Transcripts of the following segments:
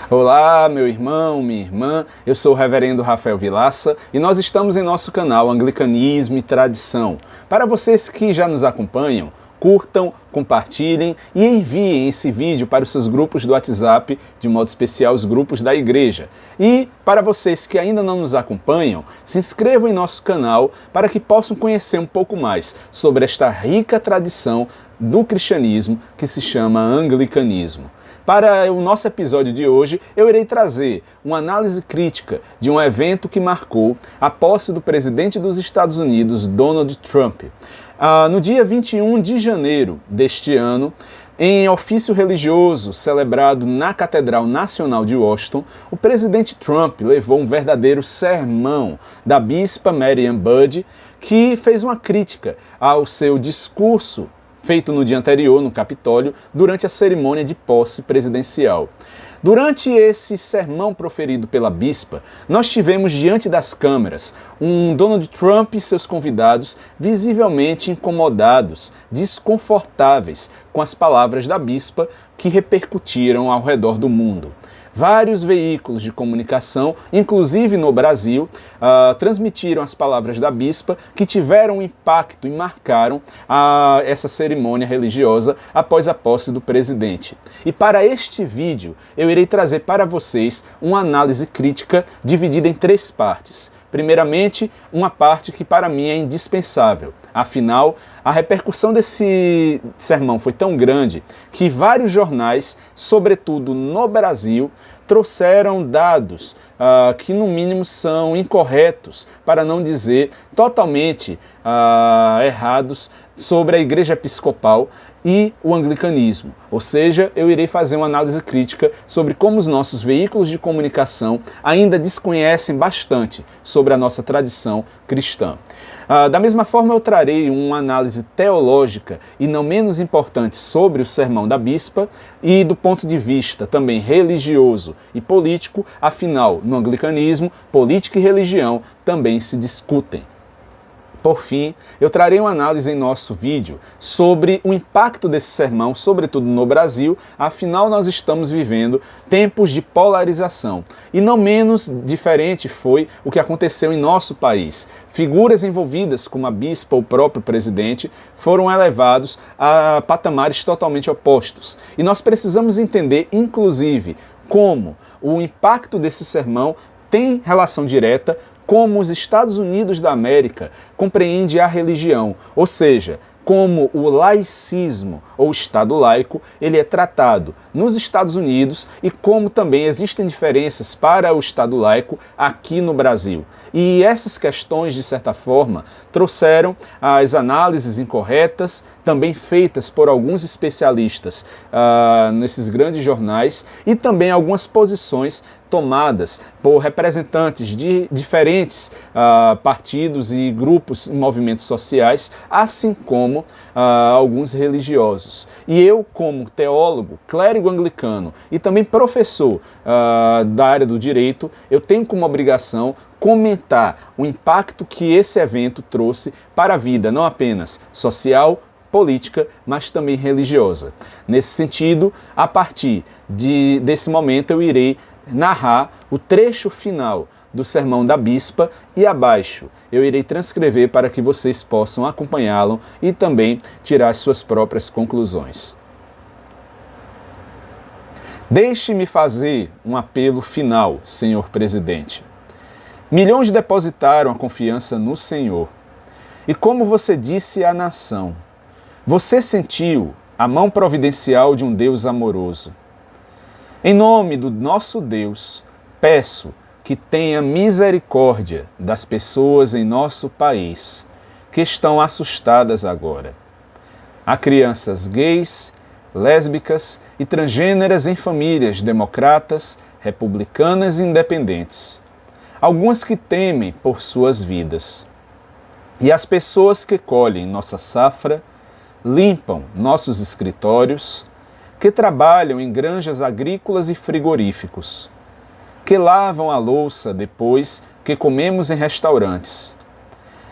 Olá, meu irmão, minha irmã, eu sou o reverendo Rafael Vilaça e nós estamos em nosso canal Anglicanismo e Tradição. Para vocês que já nos acompanham, curtam, compartilhem e enviem esse vídeo para os seus grupos do WhatsApp, de modo especial os grupos da igreja. E para vocês que ainda não nos acompanham, se inscrevam em nosso canal para que possam conhecer um pouco mais sobre esta rica tradição do cristianismo que se chama anglicanismo. Para o nosso episódio de hoje, eu irei trazer uma análise crítica de um evento que marcou a posse do presidente dos Estados Unidos, Donald Trump. No dia 21 de janeiro deste ano, em ofício religioso celebrado na Catedral Nacional de Washington, o presidente Trump levou um verdadeiro sermão da bispa Mary Ann Budd, que fez uma crítica ao seu discurso feito no dia anterior, no Capitólio, durante a cerimônia de posse presidencial. Durante esse sermão proferido pela bispa, nós tivemos diante das câmeras um Donald Trump e seus convidados visivelmente incomodados, desconfortáveis com as palavras da bispa que repercutiram ao redor do mundo. Vários veículos de comunicação, inclusive no Brasil, transmitiram as palavras da bispa que tiveram impacto e marcaram essa cerimônia religiosa após a posse do presidente. E para este vídeo, eu irei trazer para vocês uma análise crítica dividida em 3 partes. Primeiramente, uma parte que para mim é indispensável. Afinal, a repercussão desse sermão foi tão grande que vários jornais, sobretudo no Brasil, trouxeram dados que no mínimo são incorretos, para não dizer totalmente errados, sobre a Igreja Episcopal e o anglicanismo. Ou seja, eu irei fazer uma análise crítica sobre como os nossos veículos de comunicação ainda desconhecem bastante sobre a nossa tradição cristã. Da mesma forma, eu trarei uma análise teológica e não menos importante sobre o sermão da bispa e do ponto de vista também religioso e político, afinal, no anglicanismo, política e religião também se discutem. Por fim, eu trarei uma análise em nosso vídeo sobre o impacto desse sermão, sobretudo no Brasil, afinal nós estamos vivendo tempos de polarização. E não menos diferente foi o que aconteceu em nosso país. Figuras envolvidas, como a bispa ou o próprio presidente, foram elevados a patamares totalmente opostos. E nós precisamos entender, inclusive, como o impacto desse sermão tem relação direta como os Estados Unidos da América compreende a religião, ou seja, como o laicismo ou Estado laico ele é tratado nos Estados Unidos e como também existem diferenças para o Estado laico aqui no Brasil. E essas questões, de certa forma, trouxeram as análises incorretas, também feitas por alguns especialistas nesses grandes jornais, e também algumas posições tomadas por representantes de diferentes partidos e grupos e movimentos sociais, assim como alguns religiosos. E eu, como teólogo, clérigo anglicano e também professor da área do direito, eu tenho como obrigação comentar o impacto que esse evento trouxe para a vida, não apenas social, política, mas também religiosa. Nesse sentido, a partir desse momento eu irei narrar o trecho final do sermão da bispa e abaixo eu irei transcrever para que vocês possam acompanhá-lo e também tirar as suas próprias conclusões. Deixe-me fazer um apelo final, senhor presidente. Milhões depositaram a confiança no Senhor. E como você disse à nação, você sentiu a mão providencial de um Deus amoroso. Em nome do nosso Deus, peço que tenha misericórdia das pessoas em nosso país que estão assustadas agora. Há crianças gays, lésbicas e transgêneras em famílias democratas, republicanas e independentes. Algumas que temem por suas vidas. E as pessoas que colhem nossa safra, limpam nossos escritórios, que trabalham em granjas agrícolas e frigoríficos, que lavam a louça depois que comemos em restaurantes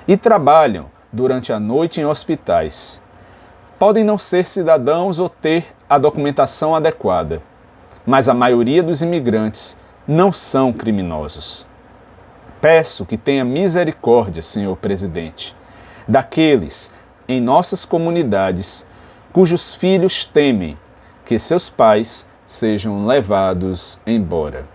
e trabalham durante a noite em hospitais. Podem não ser cidadãos ou ter a documentação adequada, mas a maioria dos imigrantes não são criminosos. Peço que tenha misericórdia, senhor presidente, daqueles em nossas comunidades cujos filhos temem que seus pais sejam levados embora.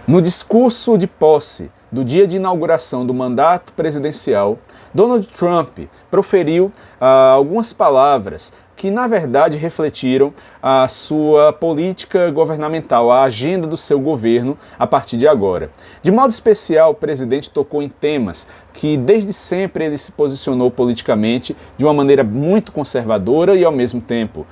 No discurso de posse do dia de inauguração do mandato presidencial, Donald Trump proferiu algumas palavras que, na verdade, refletiram a sua política governamental, a agenda do seu governo a partir de agora. De modo especial, o presidente tocou em temas que, desde sempre, ele se posicionou politicamente de uma maneira muito conservadora e, ao mesmo tempo,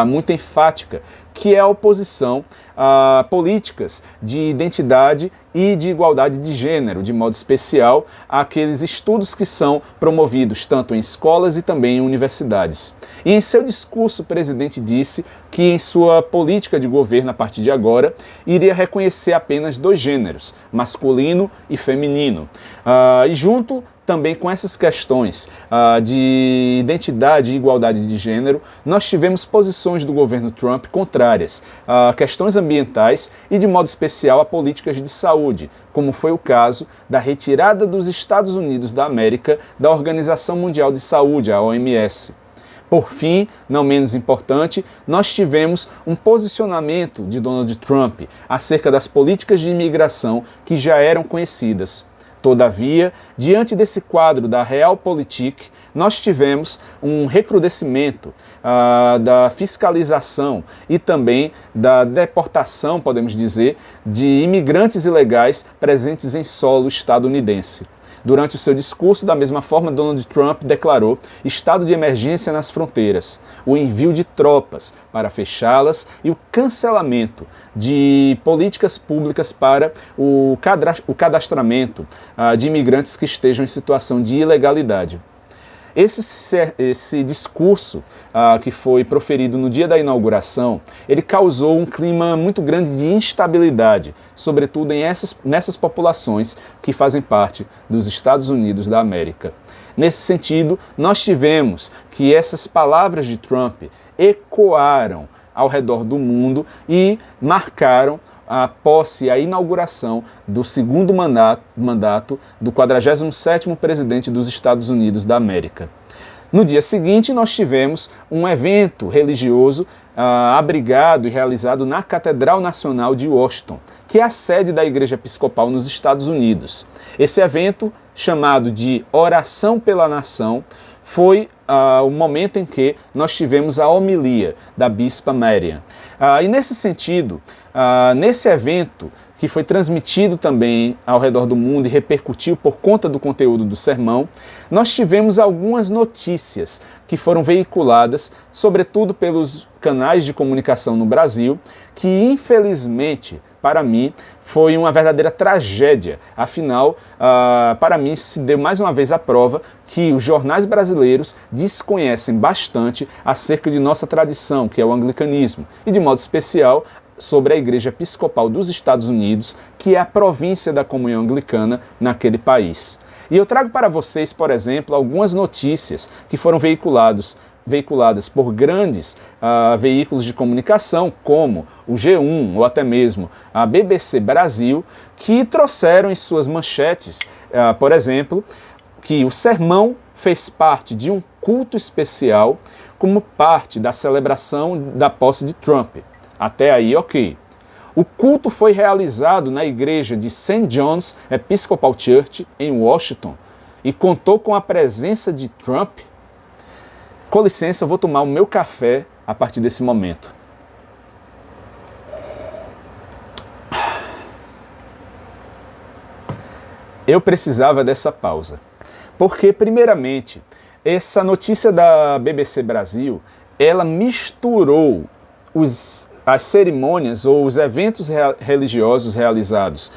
muito enfática, que é a oposição a políticas de identidade e de igualdade de gênero, de modo especial àqueles estudos que são promovidos tanto em escolas e também em universidades. E em seu discurso, o presidente disse que em sua política de governo, a partir de agora, iria reconhecer apenas dois gêneros, masculino e feminino. E junto também com essas questões de identidade e igualdade de gênero, nós tivemos posições do governo Trump contrárias a questões ambientais e, de modo especial, a políticas de saúde, como foi o caso da retirada dos Estados Unidos da América da Organização Mundial de Saúde, a OMS. Por fim, não menos importante, nós tivemos um posicionamento de Donald Trump acerca das políticas de imigração que já eram conhecidas. Todavia, diante desse quadro da Realpolitik, nós tivemos um recrudescimento da fiscalização e também da deportação, podemos dizer, de imigrantes ilegais presentes em solo estadunidense. Durante o seu discurso, da mesma forma, Donald Trump declarou estado de emergência nas fronteiras, o envio de tropas para fechá-las e o cancelamento de políticas públicas para o cadastramento de imigrantes que estejam em situação de ilegalidade. Esse discurso que foi proferido no dia da inauguração, ele causou um clima muito grande de instabilidade, sobretudo nessas populações que fazem parte dos Estados Unidos da América. Nesse sentido, nós tivemos que essas palavras de Trump ecoaram ao redor do mundo e marcaram a posse e a inauguração do segundo mandato do 47º presidente dos Estados Unidos da América. No dia seguinte, nós tivemos um evento religioso abrigado e realizado na Catedral Nacional de Washington, que é a sede da Igreja Episcopal nos Estados Unidos. Esse evento, chamado de Oração pela Nação, foi o momento em que nós tivemos a homilia da Bispa Marian. E nesse sentido, nesse evento, que foi transmitido também ao redor do mundo e repercutiu por conta do conteúdo do sermão, nós tivemos algumas notícias que foram veiculadas, sobretudo pelos canais de comunicação no Brasil, que infelizmente, para mim, foi uma verdadeira tragédia. Afinal, para mim, se deu mais uma vez a prova que os jornais brasileiros desconhecem bastante acerca de nossa tradição, que é o anglicanismo, e de modo especial sobre a Igreja Episcopal dos Estados Unidos, que é a província da Comunhão Anglicana naquele país. E eu trago para vocês, por exemplo, algumas notícias que foram veiculadas por grandes veículos de comunicação, como o G1 ou até mesmo a BBC Brasil, que trouxeram em suas manchetes, por exemplo, que o sermão fez parte de um culto especial como parte da celebração da posse de Trump. Até aí, ok. O culto foi realizado na igreja de St. John's Episcopal Church, em Washington, e contou com a presença de Trump. Com licença, eu vou tomar o meu café a partir desse momento. Eu precisava dessa pausa, porque, primeiramente, essa notícia da BBC Brasil, ela misturou as cerimônias ou os eventos religiosos realizados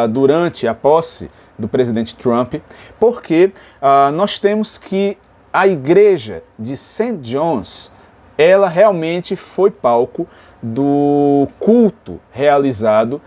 durante a posse do presidente Trump, porque nós temos que a igreja de St. John's, ela realmente foi palco do culto realizado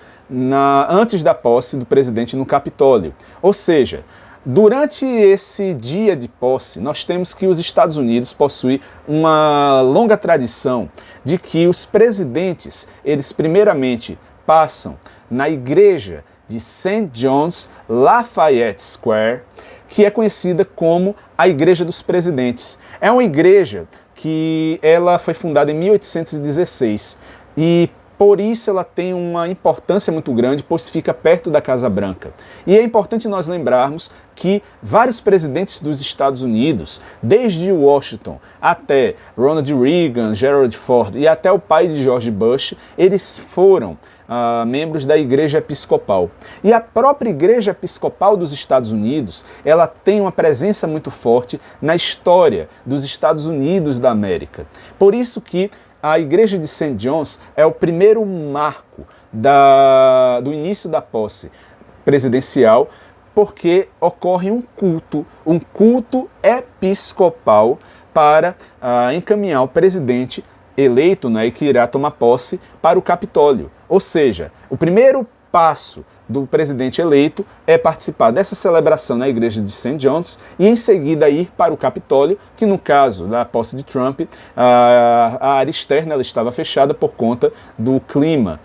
antes da posse do presidente no Capitólio. Ou seja, Durante esse dia de posse, nós temos que os Estados Unidos possuem uma longa tradição de que os presidentes, eles primeiramente passam na igreja de St. John's Lafayette Square, que é conhecida como a Igreja dos Presidentes. É uma igreja que ela foi fundada em 1816 e por isso ela tem uma importância muito grande, pois fica perto da Casa Branca. E é importante nós lembrarmos que vários presidentes dos Estados Unidos, desde Washington até Ronald Reagan, Gerald Ford e até o pai de George Bush, eles foram membros da Igreja Episcopal. E a própria Igreja Episcopal dos Estados Unidos, ela tem uma presença muito forte na história dos Estados Unidos da América. Por isso que a Igreja de St. John's é o primeiro marco do início da posse presidencial, porque ocorre um culto episcopal para encaminhar o presidente eleito, né, e que irá tomar posse para o Capitólio. Ou seja, o primeiro passo do presidente eleito é participar dessa celebração na igreja de St. John's e em seguida ir para o Capitólio, que no caso da posse de Trump, a área externa ela estava fechada por conta do clima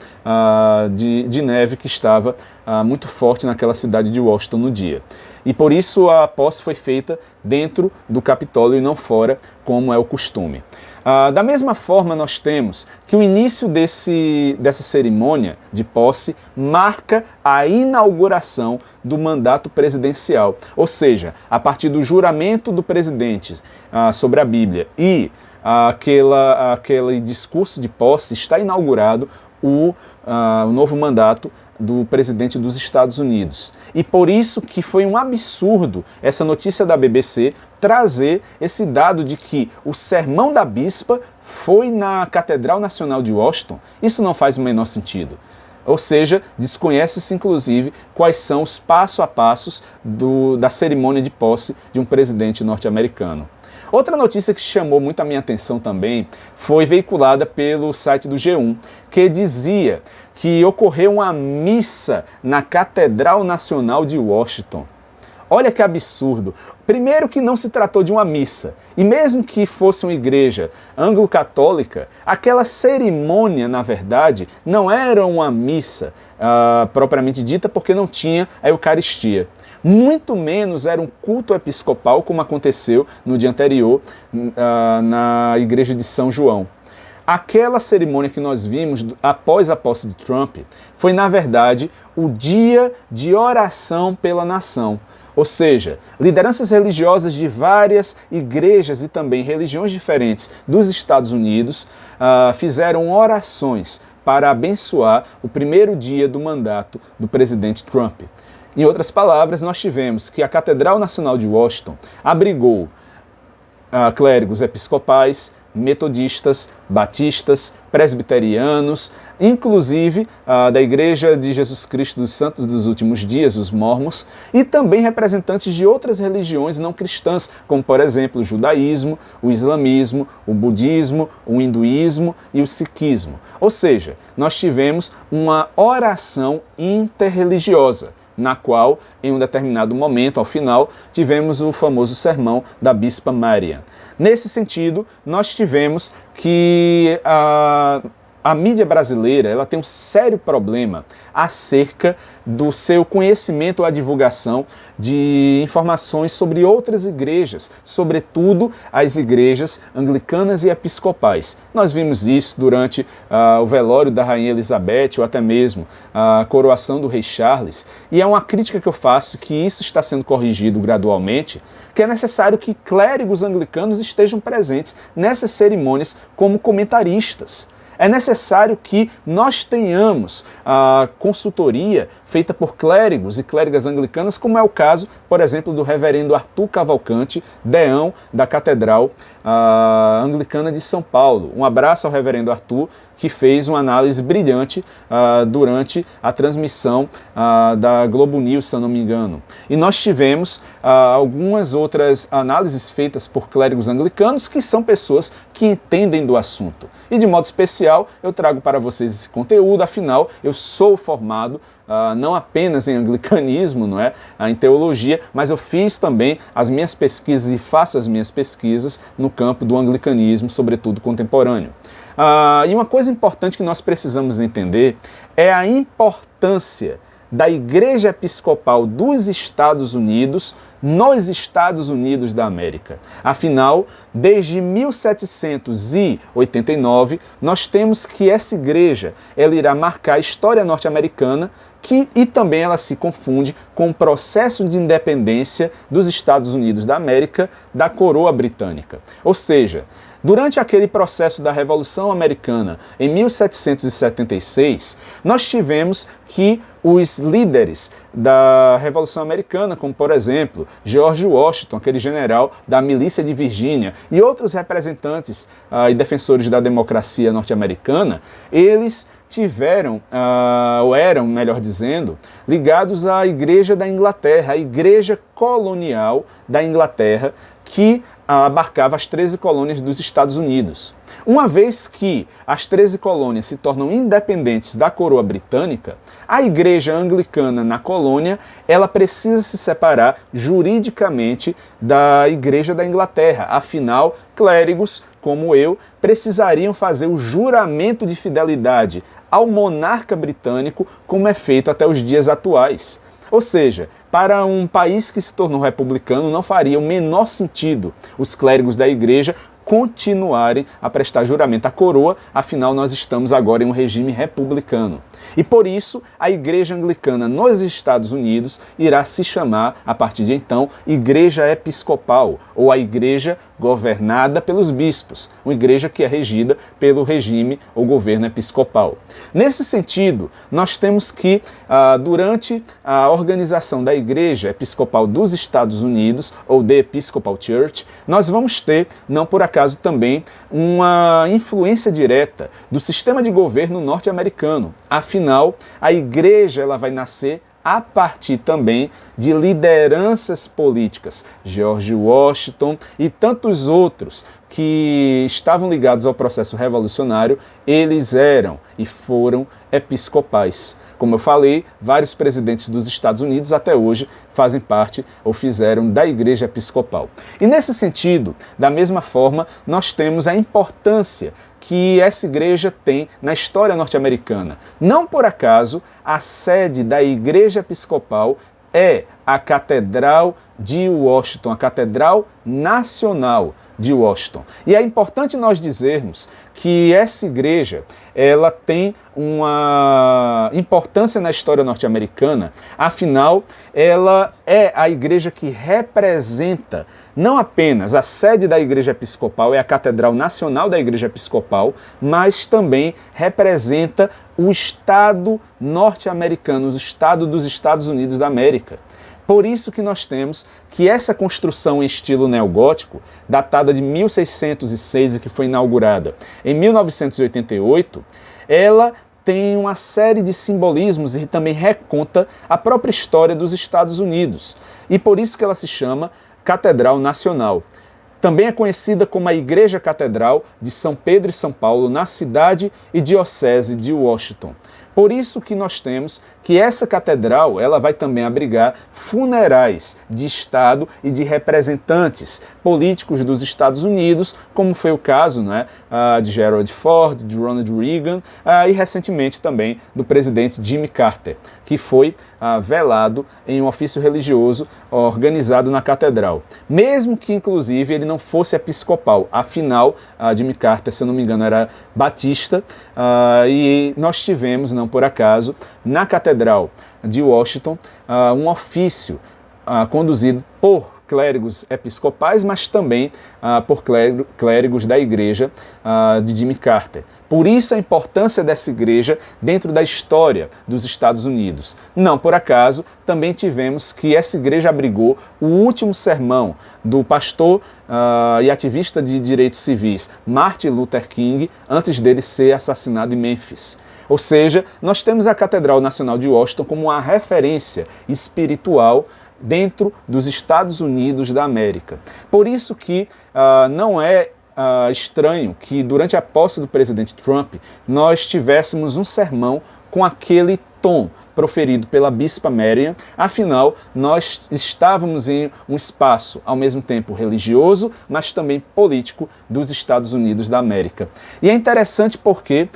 de neve que estava muito forte naquela cidade de Washington no dia. E por isso a posse foi feita dentro do Capitólio e não fora, como é o costume. Da mesma forma, nós temos que o início dessa cerimônia de posse marca a inauguração do mandato presidencial. Ou seja, a partir do juramento do presidente sobre a Bíblia e aquele discurso de posse, está inaugurado o novo mandato do presidente dos Estados Unidos. E por isso que foi um absurdo essa notícia da BBC trazer esse dado de que o sermão da bispa foi na Catedral Nacional de Washington. Isso não faz o menor sentido. Ou seja, desconhece-se inclusive quais são os passo a passos da cerimônia de posse de um presidente norte-americano. Outra notícia que chamou muito a minha atenção também foi veiculada pelo site do G1, que dizia que ocorreu uma missa na Catedral Nacional de Washington. Olha que absurdo! Primeiro que não se tratou de uma missa, e mesmo que fosse uma igreja anglo-católica, aquela cerimônia, na verdade, não era uma missa propriamente dita, porque não tinha a Eucaristia. Muito menos era um culto episcopal, como aconteceu no dia anterior na igreja de São João. Aquela cerimônia que nós vimos após a posse de Trump foi, na verdade, o dia de oração pela nação. Ou seja, lideranças religiosas de várias igrejas e também religiões diferentes dos Estados Unidos fizeram orações para abençoar o primeiro dia do mandato do presidente Trump. Em outras palavras, nós tivemos que a Catedral Nacional de Washington abrigou clérigos episcopais, metodistas, batistas, presbiterianos, inclusive da Igreja de Jesus Cristo dos Santos dos Últimos Dias, os mormons, e também representantes de outras religiões não cristãs, como por exemplo o judaísmo, o islamismo, o budismo, o hinduísmo e o sikhismo. Ou seja, nós tivemos uma oração interreligiosa, na qual, em um determinado momento, ao final, tivemos o famoso sermão da Bispa Marian. Nesse sentido, nós tivemos que a mídia brasileira ela tem um sério problema acerca do seu conhecimento ou a divulgação de informações sobre outras igrejas, sobretudo as igrejas anglicanas e episcopais. Nós vimos isso durante o velório da Rainha Elizabeth ou até mesmo a coroação do rei Charles, e é uma crítica que eu faço que isso está sendo corrigido gradualmente, que é necessário que clérigos anglicanos estejam presentes nessas cerimônias como comentaristas. É necessário que nós tenhamos a consultoria feita por clérigos e clérigas anglicanas, como é o caso, por exemplo, do reverendo Arthur Cavalcante, deão da Catedral Anglicana de São Paulo. Um abraço ao reverendo Arthur, que fez uma análise brilhante durante a transmissão da Globo News, se eu não me engano. E nós tivemos algumas outras análises feitas por clérigos anglicanos, que são pessoas que entendem do assunto. E de modo especial, eu trago para vocês esse conteúdo, afinal, eu sou formado não apenas em anglicanismo, não é? Em teologia, mas eu fiz também as minhas pesquisas e faço as minhas pesquisas no campo do anglicanismo, sobretudo contemporâneo. E uma coisa importante que nós precisamos entender é a importância da Igreja Episcopal dos Estados Unidos nos Estados Unidos da América. Afinal, desde 1789, nós temos que essa igreja ela irá marcar a história norte-americana e também ela se confunde com o processo de independência dos Estados Unidos da América da coroa britânica. Ou seja, durante aquele processo da Revolução Americana, em 1776, nós tivemos que os líderes da Revolução Americana, como por exemplo, George Washington, aquele general da milícia de Virgínia, e outros representantes e defensores da democracia norte-americana, eles tiveram, ou eram, melhor dizendo, ligados à Igreja da Inglaterra, a Igreja Colonial da Inglaterra, que abarcava as 13 colônias dos Estados Unidos. Uma vez que as 13 colônias se tornam independentes da coroa britânica, a igreja anglicana na colônia, ela precisa se separar juridicamente da igreja da Inglaterra. Afinal, clérigos como eu precisariam fazer o juramento de fidelidade ao monarca britânico, como é feito até os dias atuais. Ou seja, para um país que se tornou republicano, não faria o menor sentido os clérigos da igreja continuarem a prestar juramento à coroa, afinal nós estamos agora em um regime republicano. E por isso, a Igreja Anglicana nos Estados Unidos irá se chamar, a partir de então, Igreja Episcopal, ou a Igreja governada pelos bispos, uma igreja que é regida pelo regime ou governo episcopal. Nesse sentido, nós temos que, durante a organização da Igreja Episcopal dos Estados Unidos, ou The Episcopal Church, nós vamos ter, não por acaso também, uma influência direta do sistema de governo norte-americano. Afinal, a igreja ela vai nascer a partir também de lideranças políticas. George Washington e tantos outros que estavam ligados ao processo revolucionário, eles eram e foram episcopais. Como eu falei, vários presidentes dos Estados Unidos até hoje fazem parte ou fizeram da Igreja Episcopal. E nesse sentido, da mesma forma, nós temos a importância que essa igreja tem na história norte-americana. Não por acaso, a sede da Igreja Episcopal é a Catedral de Washington, a Catedral Nacional de Washington. E é importante nós dizermos que essa igreja ela tem uma importância na história norte-americana, afinal, ela é a igreja que representa não apenas a sede da Igreja Episcopal, é a Catedral Nacional da Igreja Episcopal, mas também representa o Estado norte-americano, o Estado dos Estados Unidos da América. Por isso que nós temos que essa construção em estilo neogótico, datada de 1606 e que foi inaugurada em 1988, ela tem uma série de simbolismos e também reconta a própria história dos Estados Unidos. E por isso que ela se chama Catedral Nacional. Também é conhecida como a Igreja Catedral de São Pedro e São Paulo, na cidade e diocese de Washington. Por isso que nós temos que essa catedral ela vai também abrigar funerais de Estado e de representantes políticos dos Estados Unidos, como foi o caso de Gerald Ford, de Ronald Reagan e recentemente também do presidente Jimmy Carter, que foi velado em um ofício religioso organizado na catedral. Mesmo que, inclusive, ele não fosse episcopal. Afinal, Jimmy Carter, se eu não me engano, era batista e nós tivemos, não por acaso, na Catedral de Washington, um ofício conduzido por clérigos episcopais, mas também por clérigos da igreja de Jimmy Carter. Por isso a importância dessa igreja dentro da história dos Estados Unidos. Não por acaso, também tivemos que essa igreja abrigou o último sermão do pastor e ativista de direitos civis Martin Luther King, antes dele ser assassinado em Memphis. Ou seja, nós temos a Catedral Nacional de Washington como uma referência espiritual dentro dos Estados Unidos da América. Por isso que não é estranho que durante a posse do presidente Trump nós tivéssemos um sermão com aquele tom proferido pela Bispa Marian. Afinal, nós estávamos em um espaço ao mesmo tempo religioso, mas também político dos Estados Unidos da América. E é interessante porque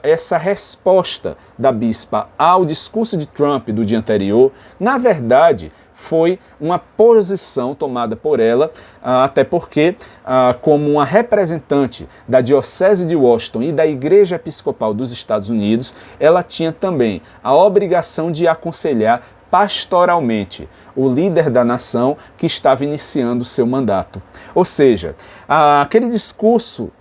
essa resposta da Bispa ao discurso de Trump do dia anterior, na verdade, foi uma posição tomada por ela, até porque, como uma representante da Diocese de Washington e da Igreja Episcopal dos Estados Unidos, ela tinha também a obrigação de aconselhar pastoralmente o líder da nação que estava iniciando o seu mandato. Ou seja, aquele discurso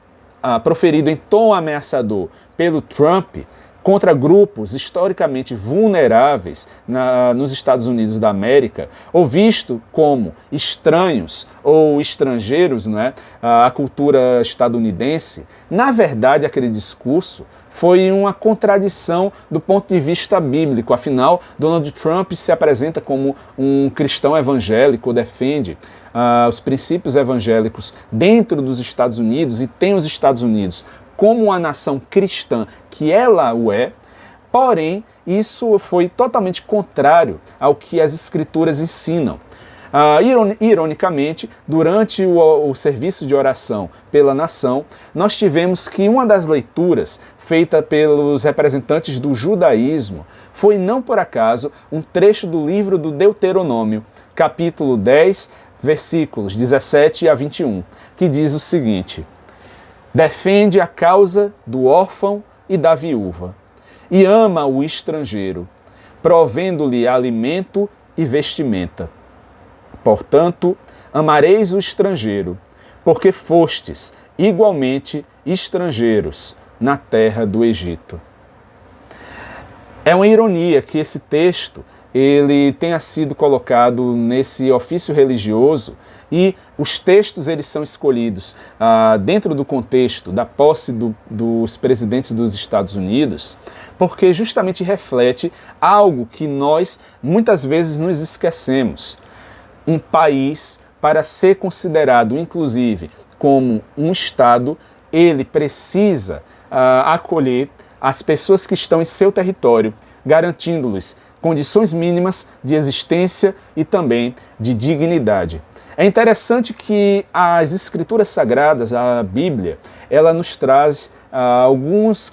proferido em tom ameaçador pelo Trump contra grupos historicamente vulneráveis nos Estados Unidos da América, ou visto como estranhos ou estrangeiros, à cultura estadunidense, na verdade aquele discurso foi uma contradição do ponto de vista bíblico. Afinal, Donald Trump se apresenta como um cristão evangélico, defende os princípios evangélicos dentro dos Estados Unidos e tem os Estados Unidos como uma nação cristã que ela o é, porém isso foi totalmente contrário ao que as Escrituras ensinam. Ironicamente, durante o serviço de oração pela nação, nós tivemos que uma das leituras feita pelos representantes do judaísmo foi, não por acaso, um trecho do livro do Deuteronômio, capítulo 10, versículos 17 a 21, que diz o seguinte: defende a causa do órfão e da viúva, e ama o estrangeiro, provendo-lhe alimento e vestimenta. Portanto, amareis o estrangeiro, porque fostes igualmente estrangeiros na terra do Egito. É uma ironia que esse texto ele tenha sido colocado nesse ofício religioso e os textos eles são escolhidos dentro do contexto da posse dos presidentes dos Estados Unidos, porque justamente reflete algo que nós muitas vezes nos esquecemos. Um país, para ser considerado inclusive como um Estado, ele precisa acolher as pessoas que estão em seu território, garantindo-lhes condições mínimas de existência e também de dignidade. É interessante que as Escrituras Sagradas, a Bíblia, ela nos traz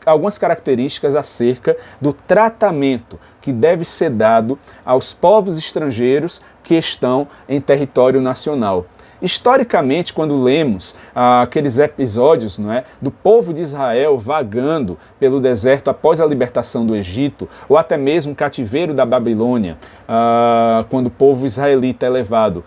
algumas características acerca do tratamento que deve ser dado aos povos estrangeiros que estão em território nacional. Historicamente, quando lemos aqueles episódios do povo de Israel vagando pelo deserto após a libertação do Egito, ou até mesmo o cativeiro da Babilônia, quando o povo israelita é levado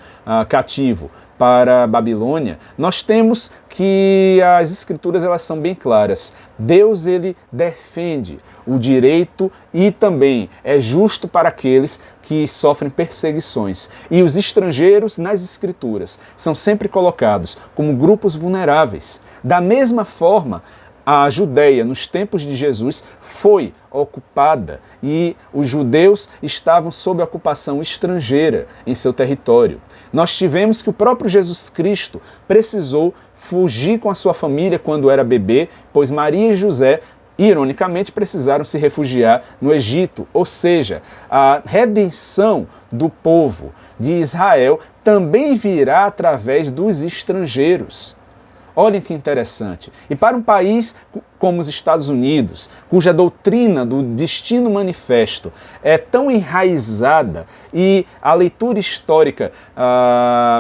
cativo para a Babilônia, nós temos que as Escrituras elas são bem claras. Deus ele defende o direito e também é justo para aqueles que sofrem perseguições. E os estrangeiros nas Escrituras são sempre colocados como grupos vulneráveis. Da mesma forma, a Judéia, nos tempos de Jesus, foi ocupada e os judeus estavam sob ocupação estrangeira em seu território. Nós tivemos que o próprio Jesus Cristo precisou fugir com a sua família quando era bebê, pois Maria e José, ironicamente, precisaram se refugiar no Egito. Ou seja, a redenção do povo de Israel também virá através dos estrangeiros. Olhem que interessante. E para um país como os Estados Unidos, cuja doutrina do destino manifesto é tão enraizada e a leitura histórica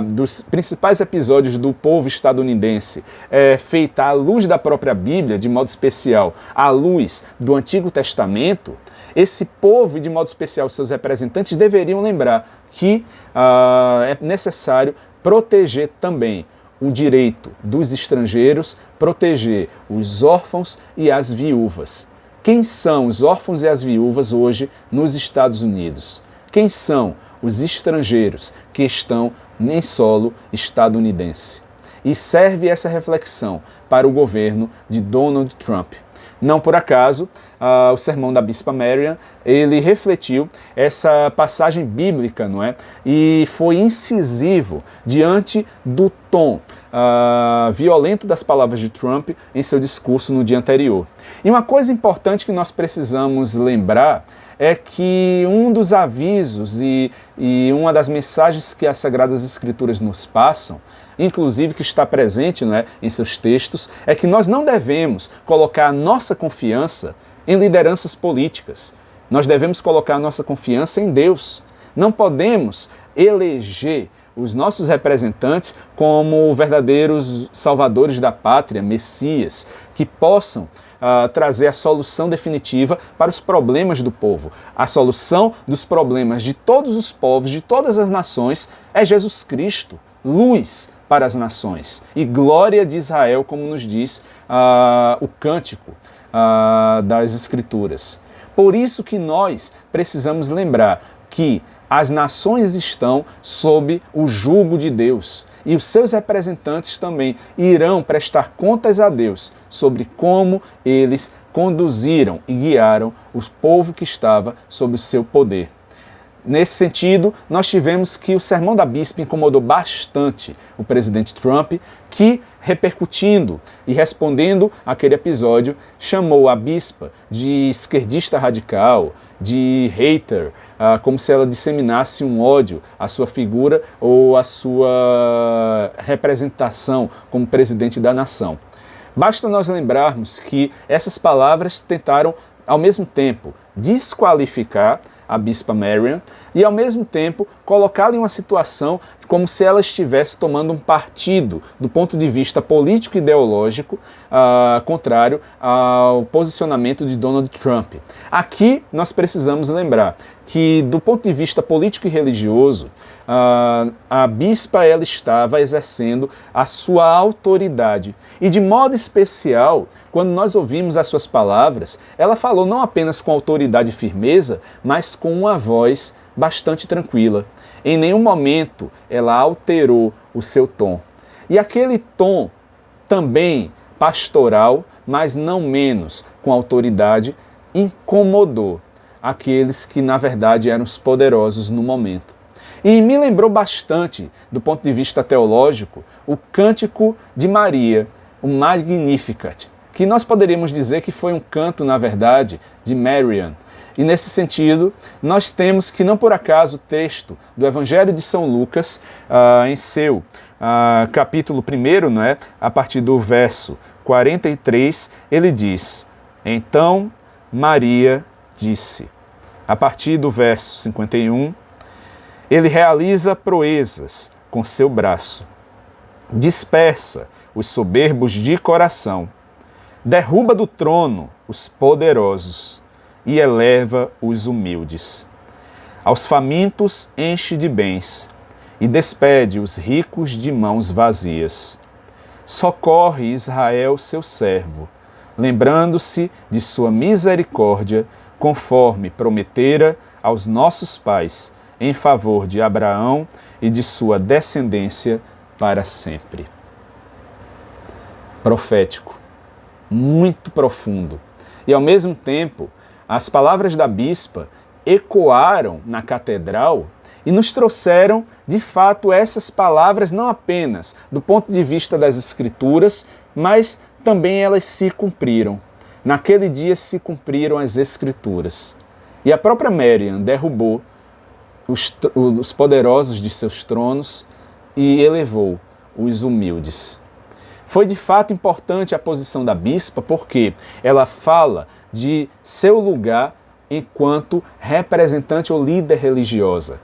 dos principais episódios do povo estadunidense é feita à luz da própria Bíblia, de modo especial à luz do Antigo Testamento, esse povo, e de modo especial seus representantes, deveriam lembrar que é necessário proteger também o direito dos estrangeiros, proteger os órfãos e as viúvas. Quem são os órfãos e as viúvas hoje nos Estados Unidos? Quem são os estrangeiros que estão em solo estadunidense? E serve essa reflexão para o governo de Donald Trump. Não por acaso, o sermão da Bispa Marian, ele refletiu essa passagem bíblica, E foi incisivo diante do tom violento das palavras de Trump em seu discurso no dia anterior. E uma coisa importante que nós precisamos lembrar é que um dos avisos e uma das mensagens que as Sagradas Escrituras nos passam, inclusive que está presente, né, em seus textos, é que nós não devemos colocar a nossa confiança em lideranças políticas. Nós devemos colocar a nossa confiança em Deus. Não podemos eleger os nossos representantes como verdadeiros salvadores da pátria, messias, que possam trazer a solução definitiva para os problemas do povo. A solução dos problemas de todos os povos, de todas as nações, é Jesus Cristo, luz para as nações e glória de Israel, como nos diz o cântico das Escrituras. Por isso que nós precisamos lembrar que as nações estão sob o jugo de Deus e os seus representantes também irão prestar contas a Deus sobre como eles conduziram e guiaram o povo que estava sob o seu poder. Nesse sentido, nós tivemos que o sermão da bispa incomodou bastante o presidente Trump, que, repercutindo e respondendo àquele episódio, chamou a bispa de esquerdista radical, de hater, como se ela disseminasse um ódio à sua figura ou à sua representação como presidente da nação. Basta nós lembrarmos que essas palavras tentaram, ao mesmo tempo, desqualificar a bispa Marian e, ao mesmo tempo, colocá-la em uma situação como se ela estivesse tomando um partido do ponto de vista político e ideológico contrário ao posicionamento de Donald Trump. Aqui nós precisamos lembrar que, do ponto de vista político e religioso, a bispa ela estava exercendo a sua autoridade. E, de modo especial, quando nós ouvimos as suas palavras, ela falou não apenas com autoridade e firmeza, mas com uma voz bastante tranquila. Em nenhum momento ela alterou o seu tom. E aquele tom também pastoral, mas não menos com autoridade, incomodou aqueles que na verdade eram os poderosos no momento. E me lembrou bastante, do ponto de vista teológico, o Cântico de Maria, o Magnificat, que nós poderíamos dizer que foi um canto, na verdade, de Marian. E nesse sentido, nós temos que, não por acaso, o texto do Evangelho de São Lucas, em seu capítulo 1, não é? A partir do verso 43, ele diz: Então Maria disse. A partir do verso 51, ele realiza proezas com seu braço, dispersa os soberbos de coração, derruba do trono os poderosos e eleva os humildes. Aos famintos enche de bens e despede os ricos de mãos vazias. Socorre Israel, seu servo, lembrando-se de sua misericórdia, conforme prometera aos nossos pais, em favor de Abraão e de sua descendência para sempre. Profético, muito profundo. E ao mesmo tempo, as palavras da bispa ecoaram na catedral e nos trouxeram, de fato, essas palavras não apenas do ponto de vista das Escrituras, mas também elas se cumpriram. Naquele dia se cumpriram as Escrituras. E a própria Marian derrubou os poderosos de seus tronos e elevou os humildes. Foi de fato importante a posição da bispa porque ela fala de seu lugar enquanto representante ou líder religiosa,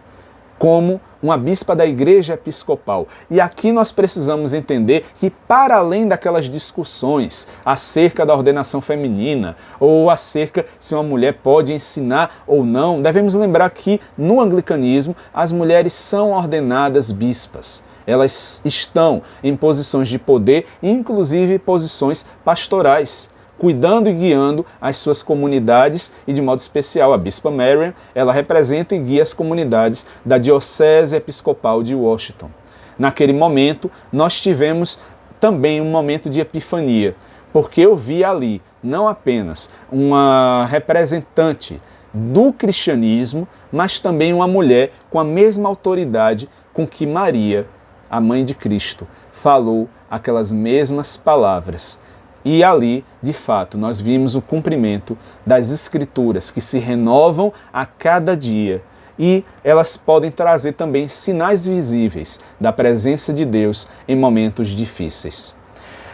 como uma bispa da Igreja Episcopal. E aqui nós precisamos entender que, para além daquelas discussões acerca da ordenação feminina ou acerca se uma mulher pode ensinar ou não, devemos lembrar que no anglicanismo as mulheres são ordenadas bispas. Elas estão em posições de poder, inclusive posições pastorais, cuidando e guiando as suas comunidades e, de modo especial, a bispa Marian, ela representa e guia as comunidades da Diocese Episcopal de Washington. Naquele momento, nós tivemos também um momento de epifania, porque eu vi ali não apenas uma representante do cristianismo, mas também uma mulher com a mesma autoridade com que Maria, a mãe de Cristo, falou aquelas mesmas palavras, E ali, de fato, nós vimos o cumprimento das Escrituras, que se renovam a cada dia. E elas podem trazer também sinais visíveis da presença de Deus em momentos difíceis.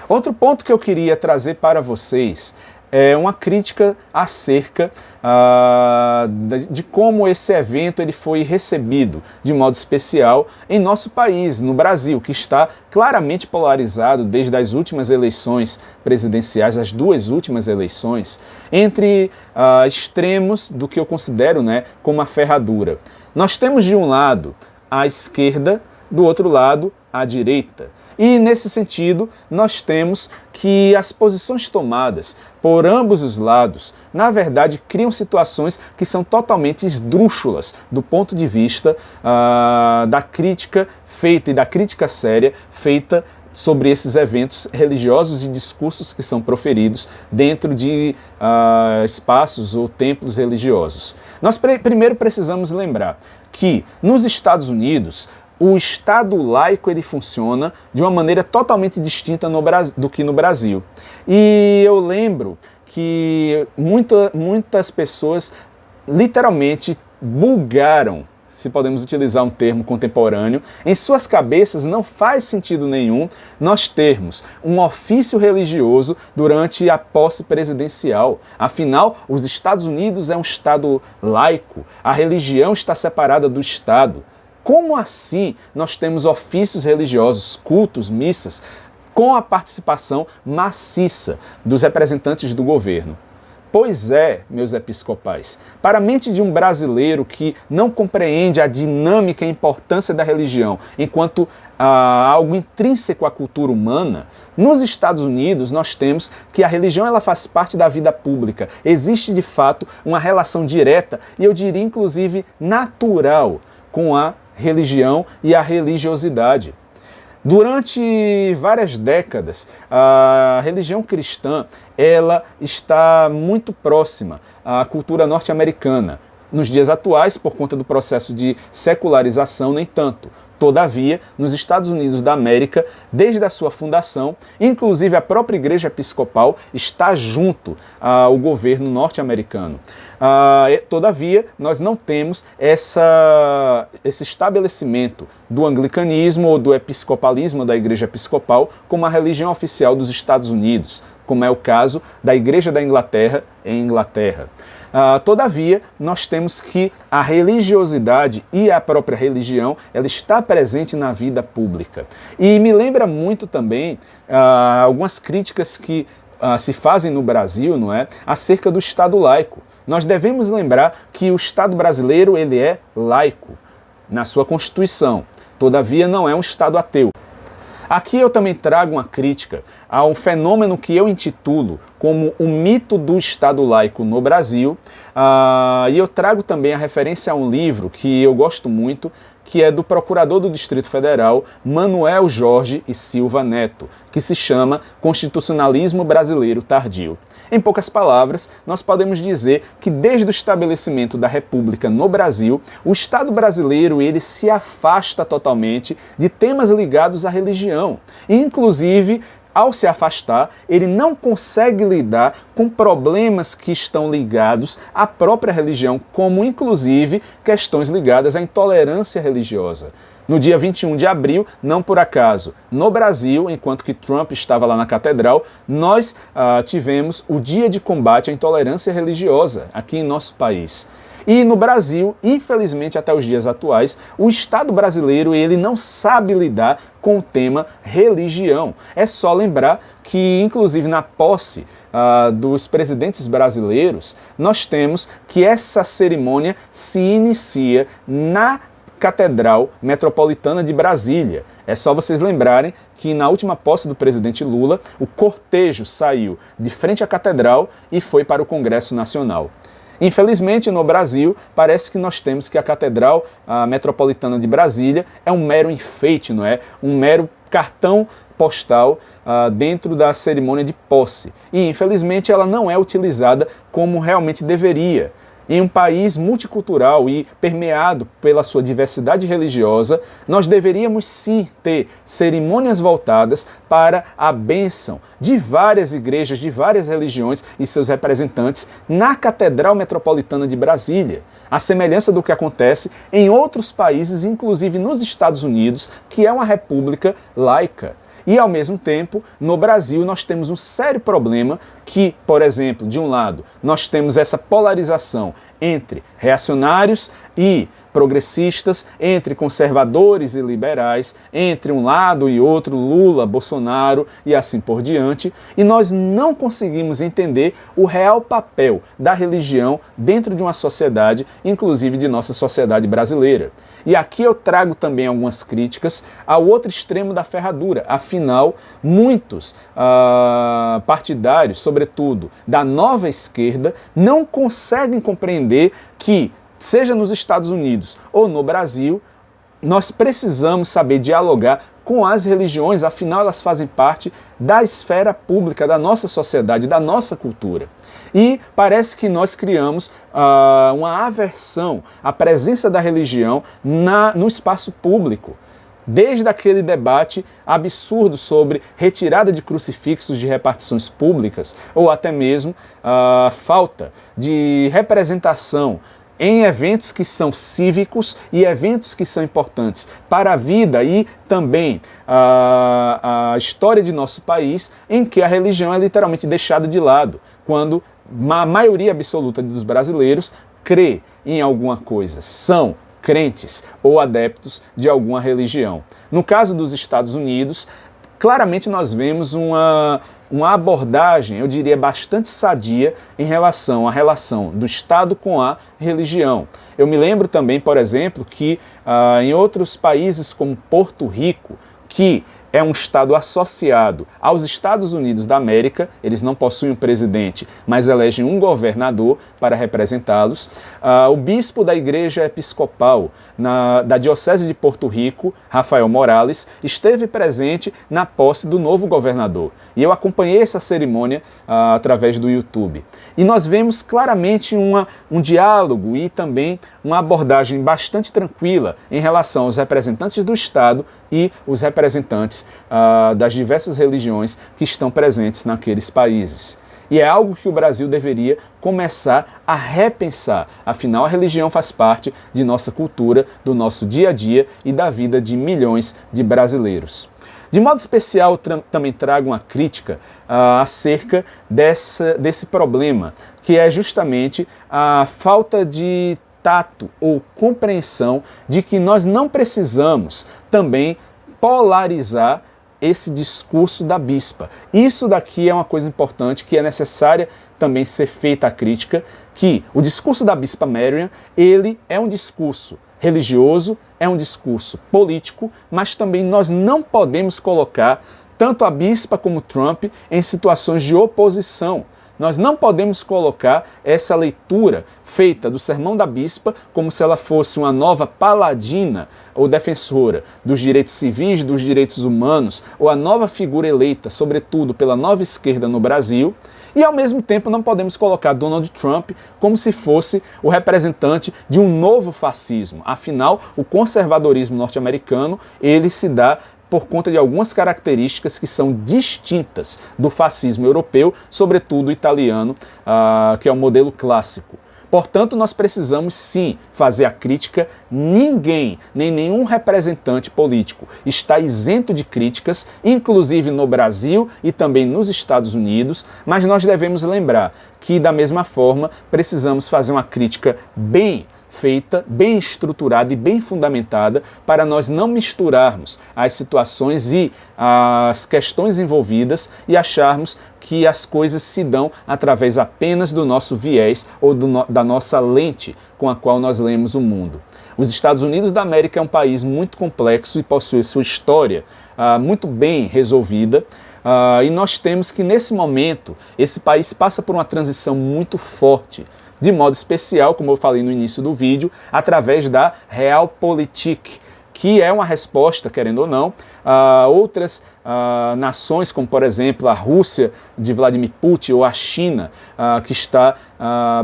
Outro ponto que eu queria trazer para vocês é uma crítica acerca de como esse evento ele foi recebido de modo especial em nosso país, no Brasil, que está claramente polarizado desde as últimas eleições presidenciais, as duas últimas eleições, entre extremos do que eu considero, como a ferradura. Nós temos de um lado a esquerda, do outro lado a direita. E, nesse sentido, nós temos que as posições tomadas por ambos os lados, na verdade, criam situações que são totalmente esdrúxulas do ponto de vista da crítica feita e da crítica séria feita sobre esses eventos religiosos e discursos que são proferidos dentro de espaços ou templos religiosos. Nós primeiro precisamos lembrar que, nos Estados Unidos, o Estado laico ele funciona de uma maneira totalmente distinta do que no Brasil. E eu lembro que muitas pessoas literalmente bugaram, se podemos utilizar um termo contemporâneo, em suas cabeças não faz sentido nenhum nós termos um ofício religioso durante a posse presidencial. Afinal, os Estados Unidos é um Estado laico, a religião está separada do Estado. Como assim nós temos ofícios religiosos, cultos, missas, com a participação maciça dos representantes do governo? Pois é, meus episcopais, para a mente de um brasileiro que não compreende a dinâmica e a importância da religião enquanto algo intrínseco à cultura humana, nos Estados Unidos nós temos que a religião ela faz parte da vida pública. Existe de fato uma relação direta e eu diria inclusive natural com a religião e a religiosidade. Durante várias décadas, a religião cristã ela está muito próxima à cultura norte-americana. Nos dias atuais, por conta do processo de secularização, nem tanto. Todavia, nos Estados Unidos da América, desde a sua fundação, inclusive a própria Igreja Episcopal está junto ao governo norte-americano. Todavia, nós não temos esse estabelecimento do anglicanismo ou do episcopalismo da Igreja Episcopal como a religião oficial dos Estados Unidos, como é o caso da Igreja da Inglaterra em Inglaterra. Todavia, nós temos que a religiosidade e a própria religião ela está presente na vida pública. E me lembra muito também algumas críticas que se fazem no Brasil, não é, acerca do Estado laico. Nós devemos lembrar que o Estado brasileiro ele é laico na sua Constituição. Todavia, não é um Estado ateu. Aqui eu também trago uma crítica a um fenômeno que eu intitulo como o mito do Estado laico no Brasil, e eu trago também a referência a um livro que eu gosto muito, que é do procurador do Distrito Federal, Manuel Jorge e Silva Neto, que se chama Constitucionalismo Brasileiro Tardio. Em poucas palavras, nós podemos dizer que desde o estabelecimento da República no Brasil, o Estado brasileiro ele se afasta totalmente de temas ligados à religião. E, inclusive, ao se afastar, ele não consegue lidar com problemas que estão ligados à própria religião, como inclusive questões ligadas à intolerância religiosa. No dia 21 de abril, não por acaso, no Brasil, enquanto que Trump estava lá na catedral, nós tivemos o Dia de Combate à Intolerância Religiosa aqui em nosso país. E no Brasil, infelizmente até os dias atuais, o Estado brasileiro ele não sabe lidar com o tema religião. É só lembrar que, inclusive na posse dos presidentes brasileiros, nós temos que essa cerimônia se inicia na Catedral Metropolitana de Brasília. É só vocês lembrarem que na última posse do presidente Lula, o cortejo saiu de frente à Catedral e foi para o Congresso Nacional. Infelizmente, no Brasil, parece que nós temos que a Catedral Metropolitana de Brasília é um mero enfeite, não é? Um mero cartão postal dentro da cerimônia de posse. E, infelizmente, ela não é utilizada como realmente deveria. Em um país multicultural e permeado pela sua diversidade religiosa, nós deveríamos sim ter cerimônias voltadas para a bênção de várias igrejas, de várias religiões e seus representantes na Catedral Metropolitana de Brasília, à semelhança do que acontece em outros países, inclusive nos Estados Unidos, que é uma república laica. E, ao mesmo tempo, no Brasil, nós temos um sério problema que, por exemplo, de um lado, nós temos essa polarização entre reacionários e progressistas, entre conservadores e liberais, entre um lado e outro, Lula, Bolsonaro e assim por diante, e nós não conseguimos entender o real papel da religião dentro de uma sociedade, inclusive de nossa sociedade brasileira. E aqui eu trago também algumas críticas ao outro extremo da ferradura. Afinal, muitos partidários, sobretudo da nova esquerda, não conseguem compreender que, seja nos Estados Unidos ou no Brasil, nós precisamos saber dialogar com as religiões, afinal elas fazem parte da esfera pública, da nossa sociedade, da nossa cultura. E parece que nós criamos uma aversão à presença da religião no espaço público. Desde aquele debate absurdo sobre retirada de crucifixos de repartições públicas, ou até mesmo a falta de representação em eventos que são cívicos e eventos que são importantes para a vida e também a história de nosso país, em que a religião é literalmente deixada de lado, quando a maioria absoluta dos brasileiros crê em alguma coisa, são crentes ou adeptos de alguma religião. No caso dos Estados Unidos, claramente nós vemos uma abordagem, eu diria, bastante sadia em relação à relação do Estado com a religião. Eu me lembro também, por exemplo, que em outros países como Porto Rico, que é um estado associado aos Estados Unidos da América, eles não possuem um presidente, mas elegem um governador para representá-los. O bispo da Igreja Episcopal da Diocese de Porto Rico, Rafael Morales, esteve presente na posse do novo governador. E eu acompanhei essa cerimônia através do YouTube. E nós vemos claramente um diálogo e também uma abordagem bastante tranquila em relação aos representantes do Estado e os representantes das diversas religiões que estão presentes naqueles países. E é algo que o Brasil deveria começar a repensar. Afinal, a religião faz parte de nossa cultura, do nosso dia a dia e da vida de milhões de brasileiros. De modo especial, também trago uma crítica acerca desse problema, que é justamente a falta de tato ou compreensão de que nós não precisamos também polarizar esse discurso da bispa. Isso daqui é uma coisa importante que é necessária também ser feita a crítica, que o discurso da bispa Meriam, ele é um discurso religioso, é um discurso político, mas também nós não podemos colocar tanto a bispa como Trump em situações de oposição. Nós não podemos colocar essa leitura feita do Sermão da Bispa como se ela fosse uma nova paladina ou defensora dos direitos civis, dos direitos humanos, ou a nova figura eleita, sobretudo pela nova esquerda no Brasil, e ao mesmo tempo não podemos colocar Donald Trump como se fosse o representante de um novo fascismo. Afinal, o conservadorismo norte-americano, ele se dá por conta de algumas características que são distintas do fascismo europeu, sobretudo o italiano, que é o modelo clássico. Portanto, nós precisamos sim fazer a crítica. Ninguém, nem nenhum representante político está isento de críticas, inclusive no Brasil e também nos Estados Unidos, mas nós devemos lembrar que, da mesma forma, precisamos fazer uma crítica bem feita, bem estruturada e bem fundamentada para nós não misturarmos as situações e as questões envolvidas e acharmos que as coisas se dão através apenas do nosso viés ou da nossa lente com a qual nós lemos o mundo. Os Estados Unidos da América é um país muito complexo e possui sua história muito bem resolvida. E nós temos que, nesse momento, esse país passa por uma transição muito forte, de modo especial, como eu falei no início do vídeo, através da Realpolitik, que é uma resposta, querendo ou não, a outras nações, como por exemplo a Rússia de Vladimir Putin ou a China, que está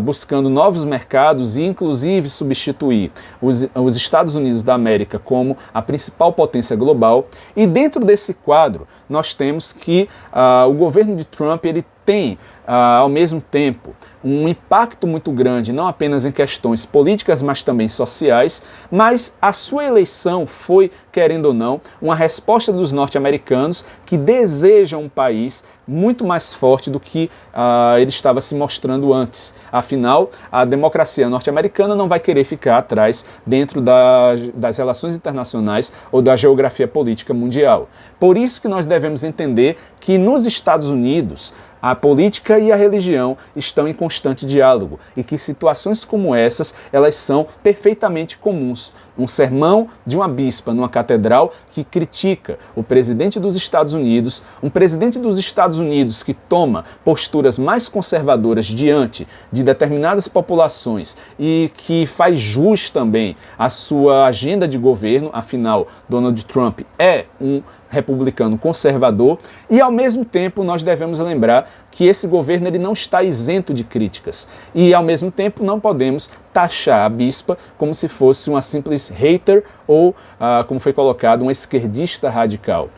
buscando novos mercados e inclusive substituir os Estados Unidos da América como a principal potência global. E dentro desse quadro nós temos que o governo de Trump ele tem, ao mesmo tempo, um impacto muito grande, não apenas em questões políticas, mas também sociais, mas a sua eleição foi, querendo ou não, uma resposta dos norte-americanos que desejam um país muito mais forte do que ele estava se mostrando antes. Afinal, a democracia norte-americana não vai querer ficar atrás dentro das relações internacionais ou da geografia política mundial. Por isso que nós devemos entender que nos Estados Unidos, a política e a religião estão em constante diálogo e que situações como essas, elas são perfeitamente comuns. Um sermão de uma bispa numa catedral que critica o presidente dos Estados Unidos, um presidente dos Estados Unidos que toma posturas mais conservadoras diante de determinadas populações e que faz jus também à sua agenda de governo, afinal, Donald Trump é um republicano conservador, e ao mesmo tempo nós devemos lembrar que esse governo ele não está isento de críticas e ao mesmo tempo não podemos taxar a bispa como se fosse uma simples hater ou, como foi colocado, uma esquerdista radical.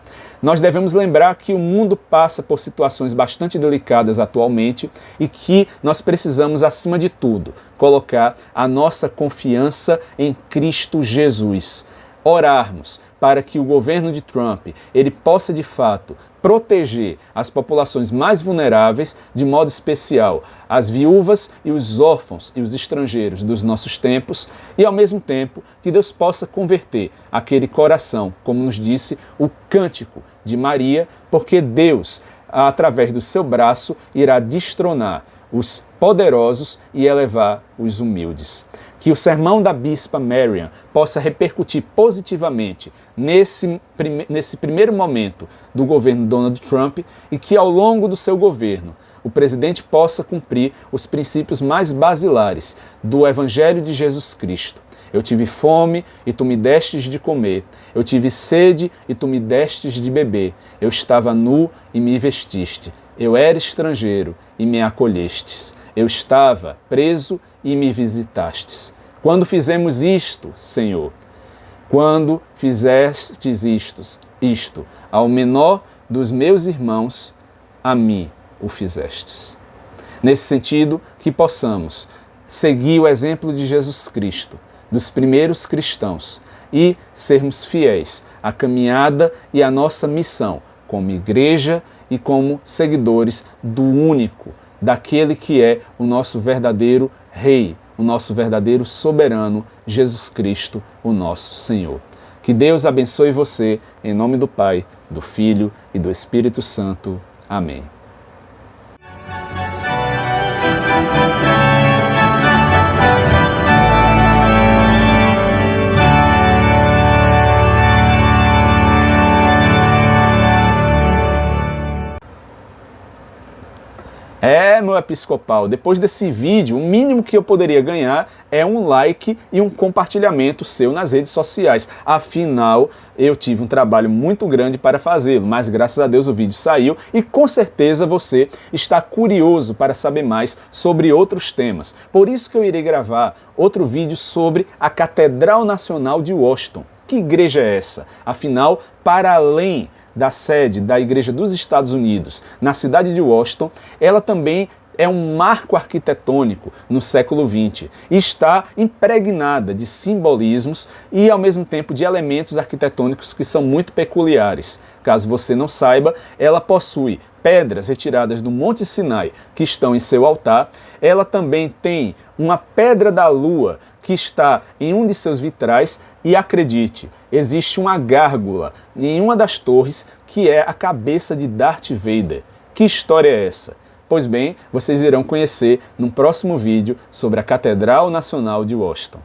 Nós devemos lembrar que o mundo passa por situações bastante delicadas atualmente e que nós precisamos, acima de tudo, colocar a nossa confiança em Cristo Jesus. Orarmos para que o governo de Trump ele possa de fato proteger as populações mais vulneráveis, de modo especial as viúvas e os órfãos e os estrangeiros dos nossos tempos, e ao mesmo tempo que Deus possa converter aquele coração, como nos disse o cântico de Maria, porque Deus, através do seu braço, irá destronar os poderosos e elevar os humildes. Que o sermão da bispa Marian possa repercutir positivamente nesse primeiro momento do governo Donald Trump e que ao longo do seu governo o presidente possa cumprir os princípios mais basilares do Evangelho de Jesus Cristo. Eu tive fome e tu me destes de comer. Eu tive sede e tu me destes de beber. Eu estava nu e me vestiste. Eu era estrangeiro e me acolhestes. Eu estava preso e me visitastes. Quando fizemos isto, Senhor, quando fizestes isto ao menor dos meus irmãos, a mim o fizestes. Nesse sentido, que possamos seguir o exemplo de Jesus Cristo, dos primeiros cristãos, e sermos fiéis à caminhada e à nossa missão como igreja e como seguidores do único, daquele que é o nosso verdadeiro Rei, o nosso verdadeiro soberano, Jesus Cristo, o nosso Senhor. Que Deus abençoe você, em nome do Pai, do Filho e do Espírito Santo. Amém. Meu episcopal, depois desse vídeo, o mínimo que eu poderia ganhar é um like e um compartilhamento seu nas redes sociais. Afinal, eu tive um trabalho muito grande para fazê-lo, mas graças a Deus o vídeo saiu e com certeza você está curioso para saber mais sobre outros temas. Por isso que eu irei gravar outro vídeo sobre a Catedral Nacional de Washington. Que igreja é essa? Afinal, para além da sede da Igreja dos Estados Unidos, na cidade de Washington, ela também é um marco arquitetônico no século XX e está impregnada de simbolismos e, ao mesmo tempo, de elementos arquitetônicos que são muito peculiares. Caso você não saiba, ela possui pedras retiradas do Monte Sinai que estão em seu altar. Ela também tem uma pedra da lua que está em um de seus vitrais e, acredite, existe uma gárgula em uma das torres que é a cabeça de Darth Vader. Que história é essa? Pois bem, vocês irão conhecer no próximo vídeo sobre a Catedral Nacional de Washington.